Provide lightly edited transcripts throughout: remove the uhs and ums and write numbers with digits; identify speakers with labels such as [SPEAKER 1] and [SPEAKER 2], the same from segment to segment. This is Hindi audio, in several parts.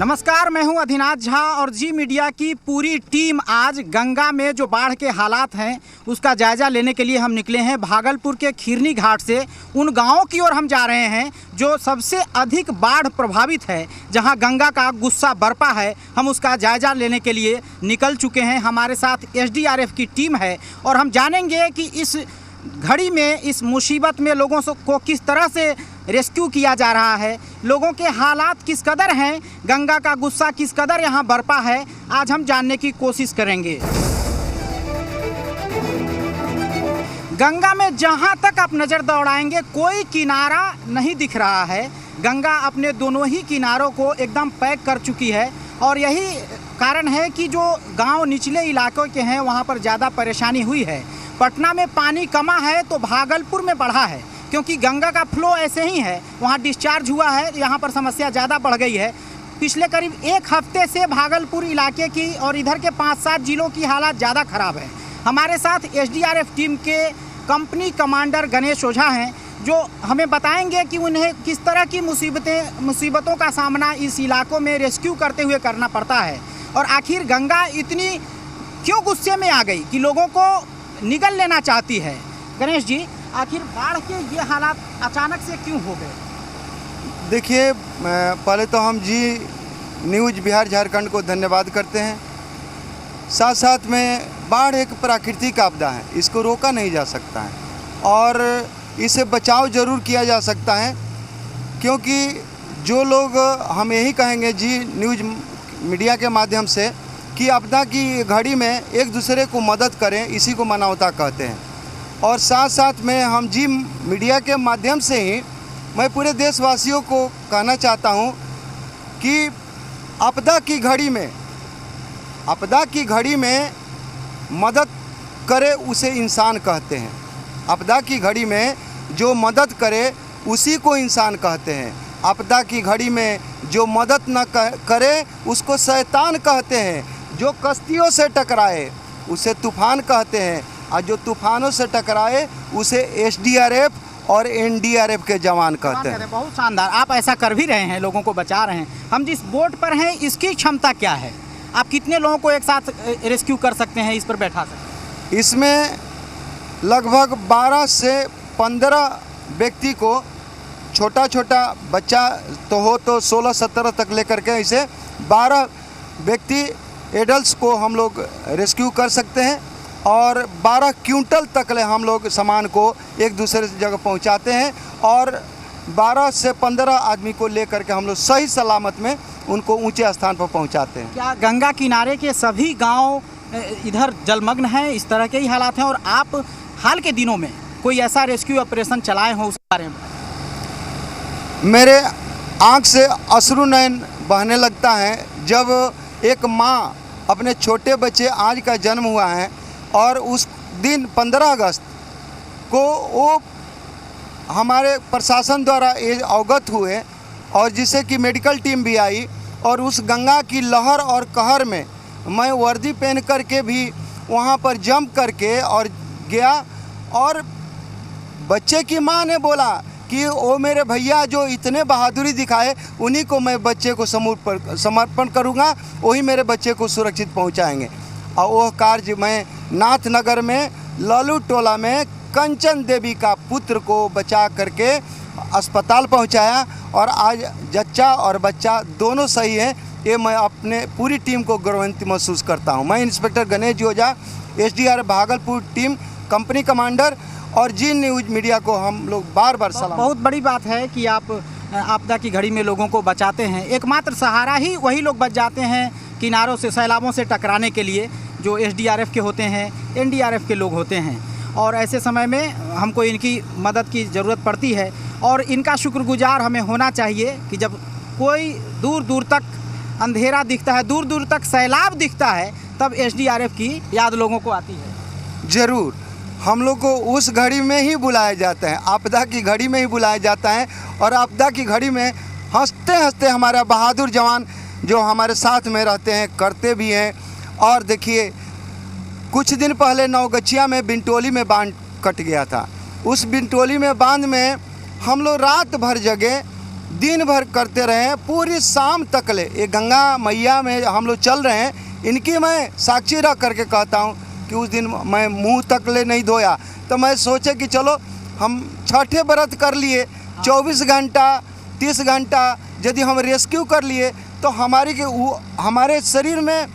[SPEAKER 1] नमस्कार, मैं हूं अधिनाथ झा और जी मीडिया की पूरी टीम आज गंगा में जो बाढ़ के हालात हैं उसका जायज़ा लेने के लिए हम निकले हैं। भागलपुर के खीरनी घाट से उन गांवों की ओर हम जा रहे हैं जो सबसे अधिक बाढ़ प्रभावित है, जहां गंगा का गुस्सा बरपा है। हम उसका जायज़ा लेने के लिए निकल चुके हैं। हमारे साथ एसडीआरएफ की टीम है और हम जानेंगे कि इस घड़ी में, इस मुसीबत में लोगों को किस तरह से रेस्क्यू किया जा रहा है, लोगों के हालात किस कदर हैं, गंगा का गुस्सा किस कदर यहाँ बरपा है। आज हम जानने की कोशिश करेंगे। गंगा में जहाँ तक आप नज़र दौड़ाएंगे कोई किनारा नहीं दिख रहा है। गंगा अपने दोनों ही किनारों को एकदम पैक कर चुकी है और यही कारण है कि जो गांव निचले इलाकों के हैं वहाँ पर ज़्यादा परेशानी हुई है। पटना में पानी कमा है तो भागलपुर में बढ़ा है, क्योंकि गंगा का फ्लो ऐसे ही है, वहाँ डिस्चार्ज हुआ है, यहाँ पर समस्या ज़्यादा बढ़ गई है। पिछले करीब एक हफ्ते से भागलपुर इलाके की और इधर के 5-7 जिलों की हालत ज़्यादा ख़राब है। हमारे साथ एसडीआरएफ टीम के कंपनी कमांडर गणेश ओझा हैं, जो हमें बताएंगे कि उन्हें किस तरह की मुसीबतों का सामना इस इलाकों में रेस्क्यू करते हुए करना पड़ता है और आखिर गंगा इतनी क्यों गुस्से में आ गई कि लोगों को निगल लेना चाहती है। गणेश जी, आखिर बाढ़ के ये हालात अचानक से क्यों हो गए?
[SPEAKER 2] देखिए, पहले तो हम जी न्यूज़ बिहार झारखंड को धन्यवाद करते हैं। साथ साथ में बाढ़ एक प्राकृतिक आपदा है, इसको रोका नहीं जा सकता है और इसे बचाव ज़रूर किया जा सकता है, क्योंकि जो लोग, हम यही कहेंगे जी न्यूज़ मीडिया के माध्यम से कि आपदा की घड़ी में एक दूसरे को मदद करें, इसी को मानवता कहते हैं। और साथ साथ में हम जी मीडिया के माध्यम से ही मैं पूरे देशवासियों को कहना चाहता हूं कि आपदा की घड़ी में मदद करे उसे इंसान कहते हैं। आपदा की घड़ी में जो मदद करे उसी को इंसान कहते हैं। आपदा की घड़ी में जो मदद न करे उसको शैतान कहते हैं। जो कश्तियों से टकराए उसे तूफान कहते हैं और जो तूफानों से टकराए उसे एसडीआरएफ और एनडीआरएफ के जवान कहते हैं।
[SPEAKER 1] बहुत शानदार, आप ऐसा कर भी रहे हैं, लोगों को बचा रहे हैं। हम जिस बोट पर हैं इसकी क्षमता क्या है? आप कितने लोगों को एक साथ रेस्क्यू कर सकते हैं, इस पर बैठा सकते हैं?
[SPEAKER 2] इसमें लगभग 12 से 15 व्यक्ति को, छोटा छोटा बच्चा तो हो तो 16-17 तक लेकर के इसे 12 व्यक्ति एडल्ट्स को हम लोग रेस्क्यू कर सकते हैं और 12 क्विंटल तक ले हम लोग सामान को एक दूसरे जगह पहुंचाते हैं और 12 से 15 आदमी को लेकर के हम लोग सही सलामत में उनको ऊंचे स्थान पर पहुंचाते हैं।
[SPEAKER 1] क्या गंगा किनारे के सभी गांव इधर जलमग्न हैं, इस तरह के ही हालात हैं? और आप हाल के दिनों में कोई ऐसा रेस्क्यू ऑपरेशन चलाए हों, उस बारे में?
[SPEAKER 2] मेरे आँख से अश्रु नयन बहने लगता है जब एक माँ, अपने छोटे बच्चे आज का जन्म हुआ है और उस दिन 15 अगस्त को वो हमारे प्रशासन द्वारा ये अवगत हुए और जिससे कि मेडिकल टीम भी आई और उस गंगा की लहर और कहर में मैं वर्दी पहन करके भी वहाँ पर जंप करके और गया और बच्चे की माँ ने बोला कि वो मेरे भैया जो इतने बहादुरी दिखाए उन्हीं को मैं बच्चे को समर्पण करूँगा, वही मेरे बच्चे को सुरक्षित पहुँचाएंगे। और वो कार्य मैं नाथनगर में लालू टोला में कंचन देवी का पुत्र को बचा करके अस्पताल पहुँचाया और आज जच्चा और बच्चा दोनों सही हैं। ये मैं अपने पूरी टीम को गौरवान्वित महसूस करता हूँ। मैं inspector Ganesh Ojha, SDRF Bhagalpur team, company commander और जी न्यूज़ मीडिया को हम लोग बार बार सलाम।
[SPEAKER 1] बहुत बड़ी बात है कि आप आपदा की घड़ी में लोगों को बचाते हैं। एकमात्र सहारा ही वही लोग बच जाते हैं किनारों से, सैलाबों से टकराने के लिए, जो एसडीआरएफ के होते हैं, एनडीआरएफ के लोग होते हैं। और ऐसे समय में हमको इनकी मदद की ज़रूरत पड़ती है और इनका शुक्रगुजार हमें होना चाहिए कि जब कोई दूर दूर तक अंधेरा दिखता है, दूर दूर तक सैलाब दिखता है, तब एसडीआरएफ की याद लोगों को आती है।
[SPEAKER 2] ज़रूर, हम लोग को उस घड़ी में ही बुलाया जाता है, आपदा की घड़ी में ही बुलाया जाता है और आपदा की घड़ी में हंसते हंसते हमारा बहादुर जवान जो हमारे साथ में रहते हैं, करते भी हैं। और देखिए, कुछ दिन पहले नवगछिया में बिंटोली में बांध कट गया था। उस बिंटोली में बांध में हम लोग रात भर जगे, दिन भर करते रहे हैं, पूरी शाम तक ले। ये गंगा मैया में हम लोग चल रहे हैं, इनकी मैं साक्षी रख करके कहता हूँ कि उस दिन मैं मुंह तक ले नहीं धोया। तो मैं सोचे कि चलो हम छठे व्रत कर लिए, 24 घंटा 30 घंटा यदि हम रेस्क्यू कर लिए तो हमारे शरीर में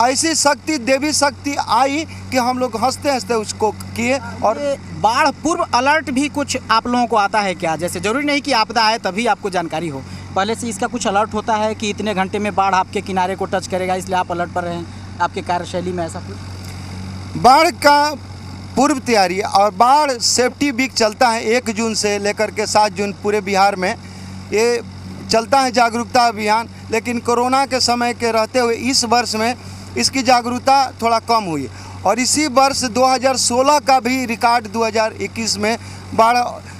[SPEAKER 2] ऐसी शक्ति, देवी शक्ति आई कि हम लोग हंसते हंसते उसको किए। और
[SPEAKER 1] बाढ़ पूर्व अलर्ट भी कुछ आप लोगों को आता है क्या? जैसे ज़रूरी नहीं कि आपदा आए तभी आपको जानकारी हो, पहले से इसका कुछ अलर्ट होता है कि इतने घंटे में बाढ़ आपके किनारे को टच करेगा, इसलिए आप अलर्ट पर रहें? आपके कार्यशैली में ऐसा कुछ?
[SPEAKER 2] बाढ़ का पूर्व तैयारी और बाढ़ सेफ्टी वीक चलता है 1 जून से लेकर के 7 जून पूरे बिहार में ये चलता है जागरूकता अभियान। लेकिन कोरोना के समय के रहते हुए इस वर्ष में इसकी जागरूकता थोड़ा कम हुई और इसी वर्ष 2016 का भी रिकॉर्ड 2021 में बाढ़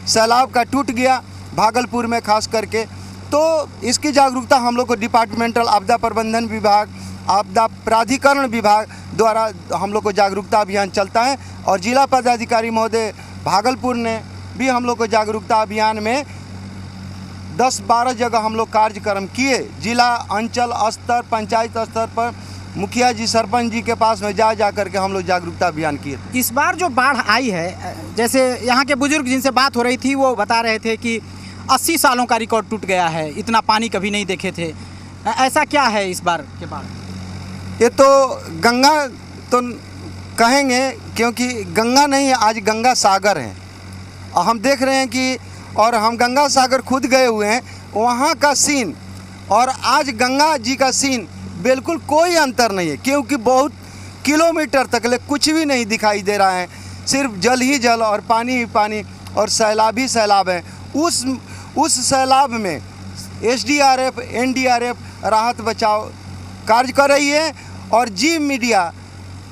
[SPEAKER 2] सैलाब का टूट गया भागलपुर में खास करके। तो इसकी जागरूकता हम लोग को डिपार्टमेंटल आपदा प्रबंधन विभाग, आपदा प्राधिकरण विभाग द्वारा हम लोग को जागरूकता अभियान चलता है और जिला पदाधिकारी महोदय भागलपुर ने भी हम लोग को जागरूकता अभियान में 10-12 जगह हम लोग कार्यक्रम किए। जिला अंचल स्तर, पंचायत स्तर पर मुखिया जी, सरपंच जी के पास में जा करके हम लोग जागरूकता अभियान किए।
[SPEAKER 1] इस बार जो बाढ़ आई है, जैसे यहाँ के बुजुर्ग जिनसे बात हो रही थी वो बता रहे थे कि 80 सालों का रिकॉर्ड टूट गया है, इतना पानी कभी नहीं देखे थे। ऐसा क्या है इस बार के बाढ़?
[SPEAKER 2] ये तो गंगा तो कहेंगे क्योंकि गंगा नहीं है, आज गंगा सागर है। और हम देख रहे हैं कि और हम गंगा सागर खुद गए हुए हैं, वहाँ का सीन और आज गंगा जी का सीन बिल्कुल कोई अंतर नहीं है, क्योंकि बहुत किलोमीटर तक ले कुछ भी नहीं दिखाई दे रहा है, सिर्फ जल ही जल और पानी ही पानी और सैलाब ही सैलाब है। उस सैलाब में SDRF, NDRF राहत बचाव कार्य कर रही है और जी मीडिया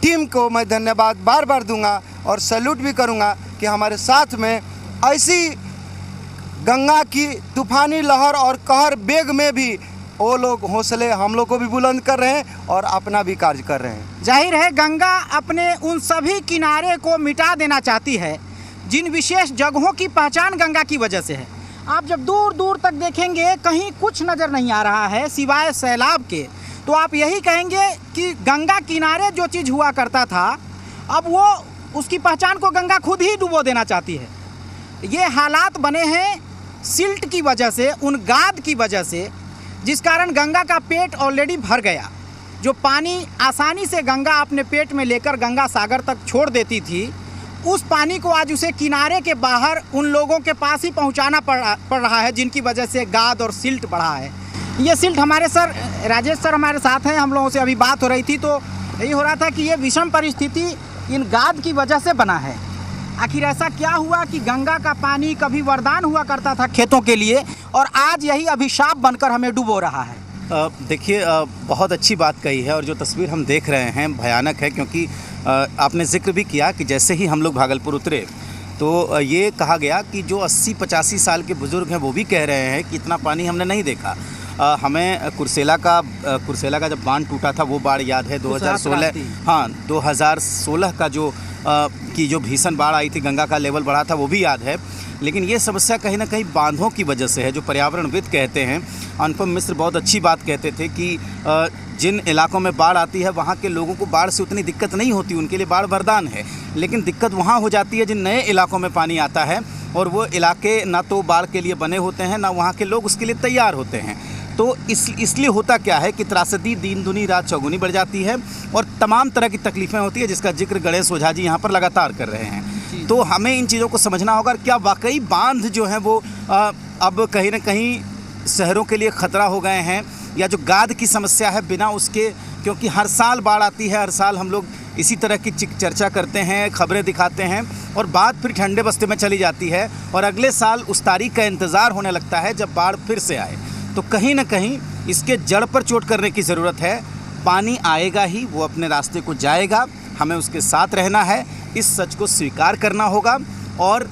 [SPEAKER 2] टीम को मैं धन्यवाद बार बार दूंगा और सैल्यूट भी करूंगा कि हमारे साथ में ऐसी गंगा की तूफानी लहर और कहर बेग में भी वो लोग हौसले हम लोग को भी बुलंद कर रहे हैं और अपना भी कार्य कर रहे हैं।
[SPEAKER 1] जाहिर है गंगा अपने उन सभी किनारे को मिटा देना चाहती है जिन विशेष जगहों की पहचान गंगा की वजह से है। आप जब दूर दूर तक देखेंगे कहीं कुछ नज़र नहीं आ रहा है सिवाय सैलाब के, तो आप यही कहेंगे कि गंगा किनारे जो चीज़ हुआ करता था अब वो उसकी पहचान को गंगा खुद ही डुबो देना चाहती है। ये हालात बने हैं सिल्ट की वजह से, उन गाद की वजह से, जिस कारण गंगा का पेट ऑलरेडी भर गया। जो पानी आसानी से गंगा अपने पेट में लेकर गंगा सागर तक छोड़ देती थी, उस पानी को आज उसे किनारे के बाहर उन लोगों के पास ही पहुंचाना पड़ रहा है जिनकी वजह से गाद और सिल्ट बढ़ा है। ये सिल्ट हमारे सर राजेश सर हमारे साथ हैं, हम लोगों से अभी बात हो रही थी तो यही हो रहा था कि ये विषम परिस्थिति इन गाद की वजह से बना है। आखिर ऐसा क्या हुआ कि गंगा का पानी कभी वरदान हुआ करता था खेतों के लिए और आज यही अभिशाप बनकर हमें डुबो रहा है?
[SPEAKER 3] देखिए, बहुत अच्छी बात कही है और जो तस्वीर हम देख रहे हैं भयानक है, क्योंकि आपने जिक्र भी किया कि जैसे ही हम लोग भागलपुर उतरे तो ये कहा गया कि जो 80-85 साल के बुज़ुर्ग हैं वो भी कह रहे हैं कि इतना पानी हमने नहीं देखा। हमें कुर्सेला का जब बांध टूटा था वो बाढ़ याद है 2016। हाँ, 2016 का जो भीषण बाढ़ आई थी, गंगा का लेवल बढ़ा था, वो भी याद है। लेकिन ये समस्या कहीं ना कहीं बांधों की वजह से है, जो पर्यावरणविद कहते हैं। अनुपम मिश्र बहुत अच्छी बात कहते थे कि जिन इलाकों में बाढ़ आती है वहाँ के लोगों को बाढ़ से उतनी दिक्कत नहीं होती, उनके लिए बाढ़ वरदान है। लेकिन दिक्कत वहाँ हो जाती है जिन नए इलाकों में पानी आता है और वो इलाके ना तो बाढ़ के लिए बने होते हैं, ना वहाँ के लोग उसके लिए तैयार होते हैं। तो इसलिए होता क्या है कि त्रासदी दिन दुनी रात चौगुनी बढ़ जाती है और तमाम तरह की तकलीफ़ें होती है, जिसका जिक्र गणेश ओझा जी यहाँ पर लगातार कर रहे हैं। तो हमें इन चीज़ों को समझना होगा, क्या वाकई बांध जो है वो अब कहीं ना कहीं शहरों के लिए ख़तरा हो गए हैं, या जो गाद की समस्या है बिना उसके, क्योंकि हर साल बाढ़ आती है, हर साल हम लोग इसी तरह की चर्चा करते हैं, खबरें दिखाते हैं और बात फिर ठंडे बस्ते में चली जाती है और अगले साल उस तारीख का इंतज़ार होने लगता है जब बाढ़ फिर से आए। तो कहीं ना कहीं इसके जड़ पर चोट करने की ज़रूरत है। पानी आएगा ही, वो अपने रास्ते को जाएगा, हमें उसके साथ रहना है, इस सच को स्वीकार करना होगा और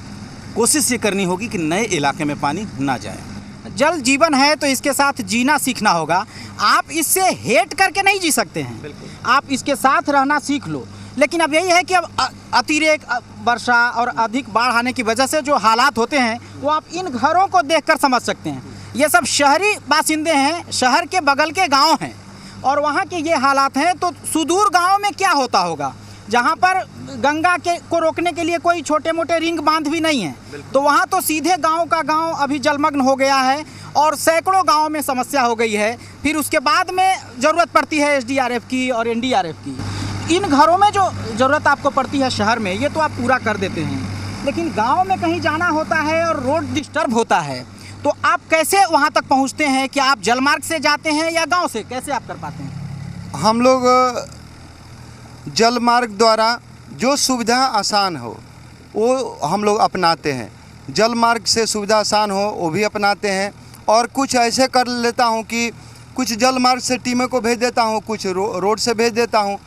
[SPEAKER 3] कोशिश ये करनी होगी कि नए इलाके में पानी ना जाए।
[SPEAKER 1] जल जीवन है तो इसके साथ जीना सीखना होगा। आप इससे हेट करके नहीं जी सकते हैं,
[SPEAKER 3] बिल्कुल।
[SPEAKER 1] आप इसके साथ रहना सीख लो। लेकिन अब यही है कि अब अतिरेक वर्षा और अधिक बाढ़ आने की वजह से जो हालात होते हैं वो आप इन घरों को देखकर समझ सकते हैं। ये सब शहरी बासिंदे हैं, शहर के बगल के गांव हैं और वहाँ के ये हालात हैं। तो सुदूर गांव में क्या होता होगा, जहाँ पर गंगा के को रोकने के लिए कोई छोटे मोटे रिंग बांध भी नहीं है, तो वहाँ तो सीधे गांव का गांव अभी जलमग्न हो गया है और सैकड़ों गांव में समस्या हो गई है। फिर उसके बाद में ज़रूरत पड़ती है एसडीआरएफ की और एनडीआरएफ की। इन घरों में जो ज़रूरत आपको पड़ती है शहर में, ये तो आप पूरा कर देते हैं, लेकिन गाँव में कहीं जाना होता है और रोड डिस्टर्ब होता है, तो आप कैसे वहाँ तक पहुँचते हैं? क्या आप जलमार्ग से जाते हैं या गाँव से, कैसे आप कर पाते हैं?
[SPEAKER 2] हम लोग जल मार्ग द्वारा जो सुविधा आसान हो वो हम लोग अपनाते हैं। जल मार्ग से सुविधा आसान हो वो भी अपनाते हैं और कुछ ऐसे कर लेता हूँ कि कुछ जल मार्ग से टीमों को भेज देता हूँ, कुछ रोड से भेज देता हूँ,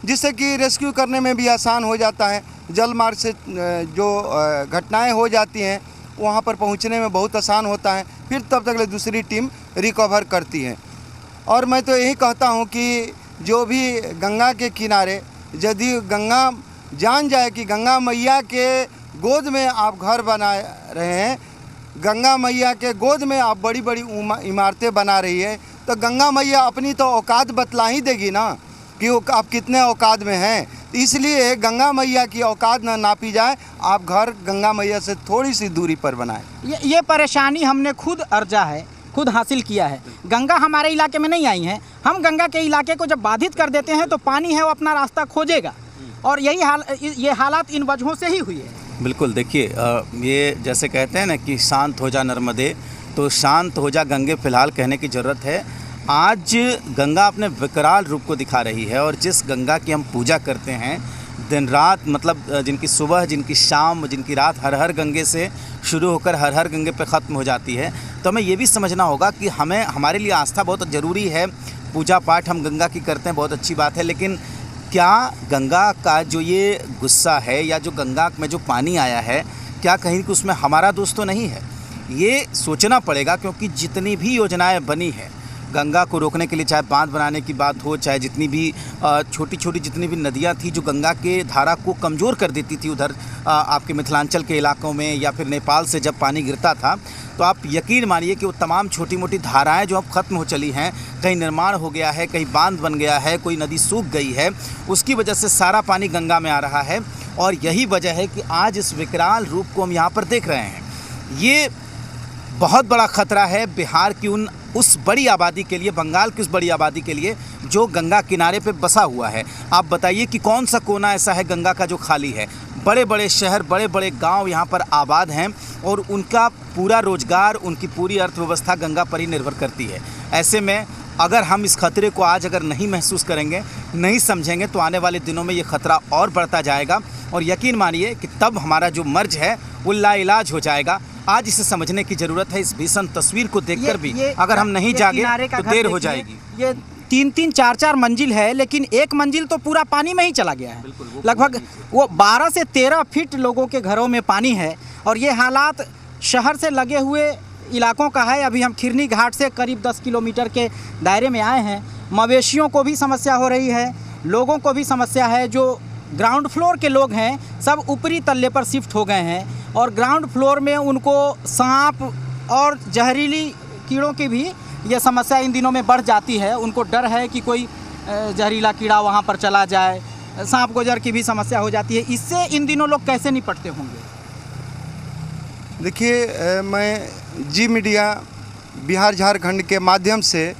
[SPEAKER 2] जिससे कि रेस्क्यू करने में भी आसान हो जाता है। जल मार्ग से जो घटनाएं हो जाती हैं वहाँ पर पहुँचने में बहुत आसान होता है, फिर तब तक दूसरी टीम रिकवर करती है। और मैं तो यही कहता हूँ कि जो भी गंगा के किनारे, यदि गंगा जान जाए कि गंगा मैया के गोद में आप घर बना रहे हैं, गंगा मैया के गोद में आप बड़ी बड़ी इमारतें बना रही है, तो गंगा मैया अपनी तो औकात बतला ही देगी ना कि आप कितने औकात में हैं। इसलिए गंगा मैया की औकात ना नापी जाए, आप घर गंगा मैया से थोड़ी सी दूरी पर बनाएं।
[SPEAKER 1] ये परेशानी हमने खुद अर्जा है, खुद हासिल किया है। गंगा हमारे इलाके में नहीं आई है, हम गंगा के इलाके को जब बाधित कर देते हैं तो पानी है वो अपना रास्ता खोजेगा, और ये हालात इन वजहों से ही हुई है।
[SPEAKER 3] बिल्कुल, देखिए ये जैसे कहते हैं ना कि शांत हो जा नर्मदे, तो शांत हो जा गंगे फ़िलहाल कहने की ज़रूरत है। आज गंगा अपने विकराल रूप को दिखा रही है और जिस गंगा की हम पूजा करते हैं दिन रात, मतलब जिनकी सुबह, जिनकी शाम, जिनकी रात, हर हर गंगे से शुरू होकर हर हर गंगे पे ख़त्म हो जाती है, तो हमें ये भी समझना होगा कि हमारे लिए आस्था बहुत ज़रूरी है। पूजा पाठ हम गंगा की करते हैं, बहुत अच्छी बात है, लेकिन क्या गंगा का जो ये गुस्सा है या जो गंगा में जो पानी आया है, क्या कहीं उसमें हमारा दोष तो नहीं है? ये सोचना पड़ेगा, क्योंकि जितनी भी योजनाएं बनी है गंगा को रोकने के लिए, चाहे बांध बनाने की बात हो, चाहे जितनी भी छोटी छोटी जितनी भी नदियां थी जो गंगा के धारा को कमज़ोर कर देती थी, उधर आपके मिथिलांचल के इलाकों में या फिर नेपाल से जब पानी गिरता था, तो आप यकीन मानिए कि वो तमाम छोटी मोटी धाराएं जो अब ख़त्म हो चली हैं, कहीं निर्माण हो गया है, कहीं बांध बन गया है, कोई नदी सूख गई है, उसकी वजह से सारा पानी गंगा में आ रहा है। और यही वजह है कि आज इस विकराल रूप को हम यहाँ पर देख रहे हैं। ये बहुत बड़ा ख़तरा है बिहार की उस बड़ी आबादी के लिए, बंगाल की उस बड़ी आबादी के लिए जो गंगा किनारे पे बसा हुआ है। आप बताइए कि कौन सा कोना ऐसा है गंगा का जो खाली है? बड़े बड़े शहर, बड़े बड़े गांव यहाँ पर आबाद हैं और उनका पूरा रोजगार, उनकी पूरी अर्थव्यवस्था गंगा पर ही निर्भर करती है। ऐसे में अगर हम इस खतरे को आज अगर नहीं महसूस करेंगे, नहीं समझेंगे, तो आने वाले दिनों में ये ख़तरा और बढ़ता जाएगा और यकीन मानिए कि तब हमारा जो मर्ज है वो लाइलाज हो जाएगा। आज इसे समझने की ज़रूरत है। इस भीषण तस्वीर को देखकर भी अगर हम नहीं जागे तो देर हो जाएगी।
[SPEAKER 1] ये 3-3, 4-4 मंजिल है, लेकिन एक मंजिल तो पूरा पानी में ही चला गया है। लगभग वो 12 से 13 फीट लोगों के घरों में पानी है और ये हालात शहर से लगे हुए इलाकों का है। अभी हम खिरनी घाट से करीब 10 किलोमीटर के दायरे में आए हैं। मवेशियों को भी समस्या हो रही है, लोगों को भी समस्या है। जो ग्राउंड फ्लोर के लोग हैं सब ऊपरी तल्ले पर शिफ्ट हो गए हैं और ग्राउंड फ्लोर में उनको सांप और जहरीली कीड़ों की भी ये समस्या इन दिनों में बढ़ जाती है। उनको डर है कि कोई जहरीला कीड़ा वहाँ पर चला जाए, सांप गोजर की भी समस्या हो जाती है। इससे इन दिनों लोग कैसे निपटते होंगे?
[SPEAKER 2] देखिए, मैं जी मीडिया बिहार झारखंड के माध्यम से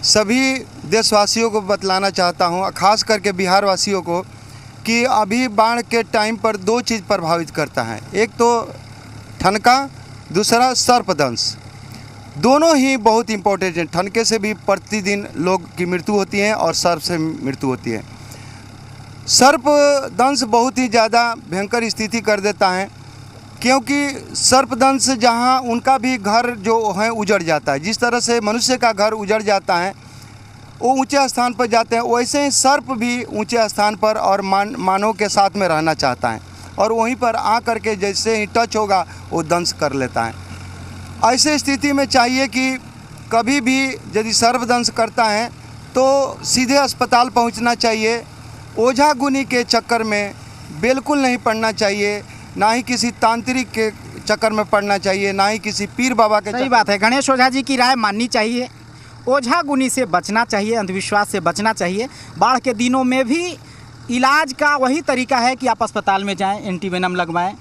[SPEAKER 2] सभी देशवासियों को बतलाना चाहता हूँ, खास करके बिहार वासियों को, कि अभी बाढ़ के टाइम पर 2 चीज़ प्रभावित करता है। एक तो ठनका, दूसरा सर्पदंश। दोनों ही बहुत इम्पोर्टेंट हैं। ठनके से भी प्रतिदिन लोग की मृत्यु होती है और सर्प से मृत्यु होती है। सर्पदंश बहुत ही ज़्यादा भयंकर स्थिति कर देता है, क्योंकि सर्पदंश जहाँ उनका भी घर जो है उजड़ जाता है। जिस तरह से मनुष्य का घर उजड़ जाता है, वो ऊंचे स्थान पर जाते हैं, वैसे ही सर्प भी ऊंचे स्थान पर और मानव के साथ में रहना चाहता है और वहीं पर आ करके जैसे ही टच होगा वो दंश कर लेता है। ऐसे स्थिति में चाहिए कि कभी भी यदि सर्पदंश करता है तो सीधे अस्पताल पहुंचना चाहिए। ओझा गुनी के चक्कर में बिल्कुल नहीं पड़ना चाहिए, ना ही किसी तांत्रिक के चक्कर में पड़ना चाहिए, ना ही किसी पीर बाबा के
[SPEAKER 1] सही बात है। गणेश ओझा जी की राय माननी चाहिए, ओझा गुनी से बचना चाहिए, अंधविश्वास से बचना चाहिए। बाढ़ के दिनों में भी इलाज का वही तरीका है कि आप अस्पताल में जाएं, एंटीवेनम लगवाएं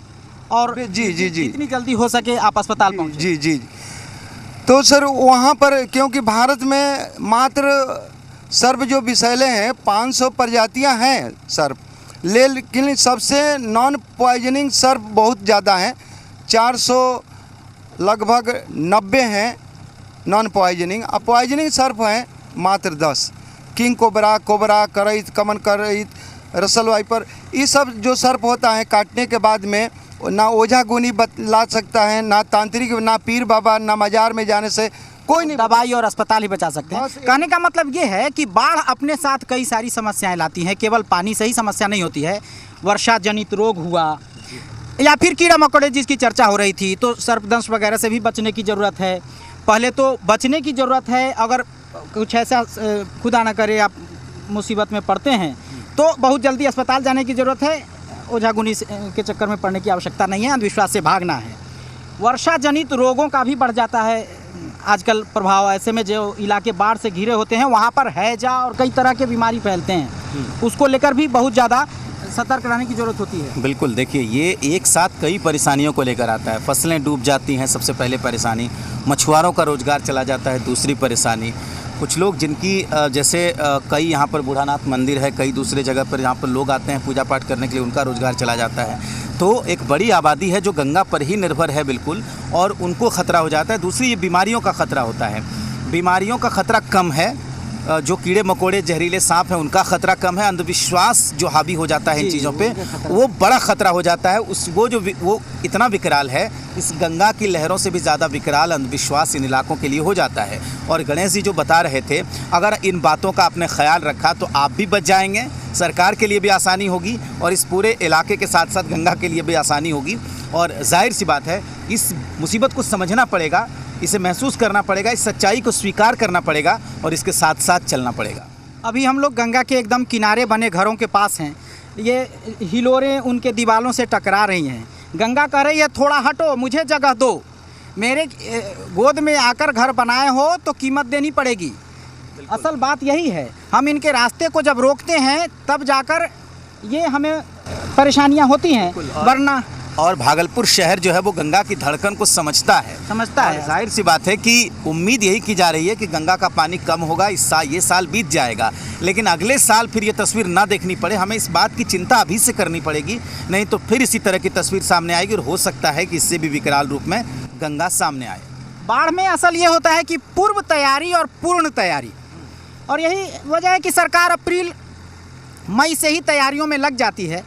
[SPEAKER 1] और
[SPEAKER 2] जी जी जी
[SPEAKER 1] जितनी जल्दी हो सके आप अस्पताल पहुंचें।
[SPEAKER 2] जी जी। तो सर वहाँ पर क्योंकि भारत में मात्र सर्प जो विषैले हैं 500 प्रजातियाँ हैं सर्प, लेकिन सबसे नॉन पॉइजनिंग सर्प बहुत ज़्यादा हैं, 400 लगभग 90 हैं नॉन पॉइजनिंग। अब पॉइजनिंग सर्प हैं मात्र 10, किंग कोबरा, कोबरा, करईत, कमन करईत, रसल वाइपर, ये सब जो सर्प होता है काटने के बाद में ना ओझा गुनी बतला सकता है, ना तांत्रिक, ना पीर बाबा, ना मजार में जाने से कोई नहीं,
[SPEAKER 1] दवाई और अस्पताल ही बचा सकते हैं।
[SPEAKER 2] बस
[SPEAKER 1] कहने का मतलब ये है कि बाढ़ अपने साथ कई सारी समस्याएं लाती हैं, केवल पानी से ही समस्या नहीं होती है। वर्षा जनित रोग हुआ या फिर कीड़ा मकोड़े जिसकी चर्चा हो रही थी, तो सर्पदंश वगैरह से भी बचने की ज़रूरत है। पहले तो बचने की ज़रूरत है, अगर कुछ ऐसा खुदा ना करे आप मुसीबत में पड़ते हैं तो बहुत जल्दी अस्पताल जाने की ज़रूरत है, ओझा गुनी के चक्कर में पड़ने की आवश्यकता नहीं है, अंधविश्वास से भागना है। वर्षा जनित रोगों का भी बढ़ जाता है आजकल प्रभाव, ऐसे में जो इलाके बाढ़ से घिरे होते हैं वहाँ पर हैजा और कई तरह के बीमारी फैलते हैं, उसको लेकर भी बहुत ज़्यादा सतर्क रहने की ज़रूरत होती है।
[SPEAKER 3] बिल्कुल, देखिए ये एक साथ कई परेशानियों को लेकर आता है। फसलें डूब जाती हैं सबसे पहले परेशानी, मछुआरों का रोज़गार चला जाता है दूसरी परेशानी, कुछ लोग जिनकी जैसे कई यहाँ पर बूढ़ानाथ मंदिर है, कई दूसरे जगह पर यहाँ पर लोग आते हैं पूजा पाठ करने के लिए, उनका रोज़गार चला जाता है। तो एक बड़ी आबादी है जो गंगा पर ही निर्भर है बिल्कुल, और उनको ख़तरा हो जाता है। दूसरी ये बीमारियों का ख़तरा होता है, बीमारियों का ख़तरा कम है, जो कीड़े मकोड़े जहरीले सांप हैं उनका ख़तरा कम है। अंधविश्वास जो हावी हो जाता है इन चीज़ों पे वो बड़ा ख़तरा हो जाता है। वो इतना विकराल है, इस गंगा की लहरों से भी ज़्यादा विकराल अंधविश्वास इन इलाकों के लिए हो जाता है। और गणेश जी जो बता रहे थे, अगर इन बातों का आपने ख्याल रखा तो आप भी बच जाएंगे, सरकार के लिए भी आसानी होगी और इस पूरे इलाके के साथ साथ गंगा के लिए भी आसानी होगी। और जाहिर सी बात है इस मुसीबत को समझना पड़ेगा, इसे महसूस करना पड़ेगा, इस सच्चाई को स्वीकार करना पड़ेगा और इसके साथ साथ चलना पड़ेगा।
[SPEAKER 1] अभी हम लोग गंगा के एकदम किनारे बने घरों के पास हैं, ये हिलोरें उनके दीवालों से टकरा रही हैं। गंगा कह रही है थोड़ा हटो, मुझे जगह दो, मेरे गोद में आकर घर बनाए हो तो कीमत देनी पड़ेगी। असल बात यही है, हम इनके रास्ते को जब रोकते हैं तब जाकर ये हमें परेशानियां होती हैं, वरना
[SPEAKER 3] और भागलपुर शहर जो है वो गंगा की धड़कन को समझता है। जाहिर सी बात है कि उम्मीद यही की जा रही है कि गंगा का पानी कम होगा, ये साल बीत जाएगा, लेकिन अगले साल फिर ये तस्वीर ना देखनी पड़े, हमें इस बात की चिंता अभी से करनी पड़ेगी, नहीं तो फिर इसी तरह की तस्वीर सामने आएगी और हो सकता है कि इससे भी विकराल रूप में गंगा सामने आए।
[SPEAKER 1] बाढ़ में असल ये होता है कि पूर्व तैयारी और पूर्ण तैयारी, और यही वजह है कि सरकार अप्रैल मई से ही तैयारियों में लग जाती है।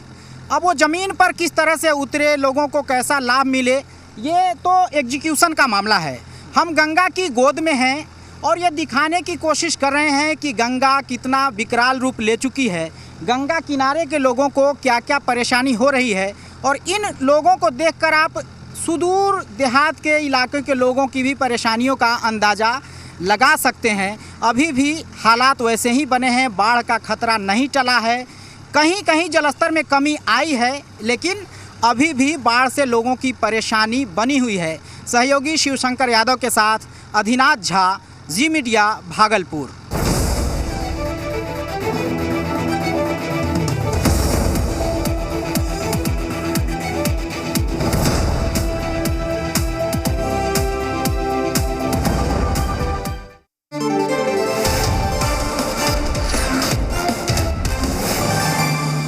[SPEAKER 1] अब वो ज़मीन पर किस तरह से उतरे, लोगों को कैसा लाभ मिले, ये तो एग्जीक्यूशन का मामला है। हम गंगा की गोद में हैं और ये दिखाने की कोशिश कर रहे हैं कि गंगा कितना विकराल रूप ले चुकी है, गंगा किनारे के लोगों को क्या क्या परेशानी हो रही है, और इन लोगों को देखकर आप सुदूर देहात के इलाके के लोगों की भी परेशानियों का अंदाज़ा लगा सकते हैं। अभी भी हालात वैसे ही बने हैं, बाढ़ का खतरा नहीं टला है, कहीं कहीं जलस्तर में कमी आई है, लेकिन अभी भी बाढ़ से लोगों की परेशानी बनी हुई है। सहयोगी शिवशंकर यादव के साथ अधिनाथ झा, जी मीडिया, भागलपुर।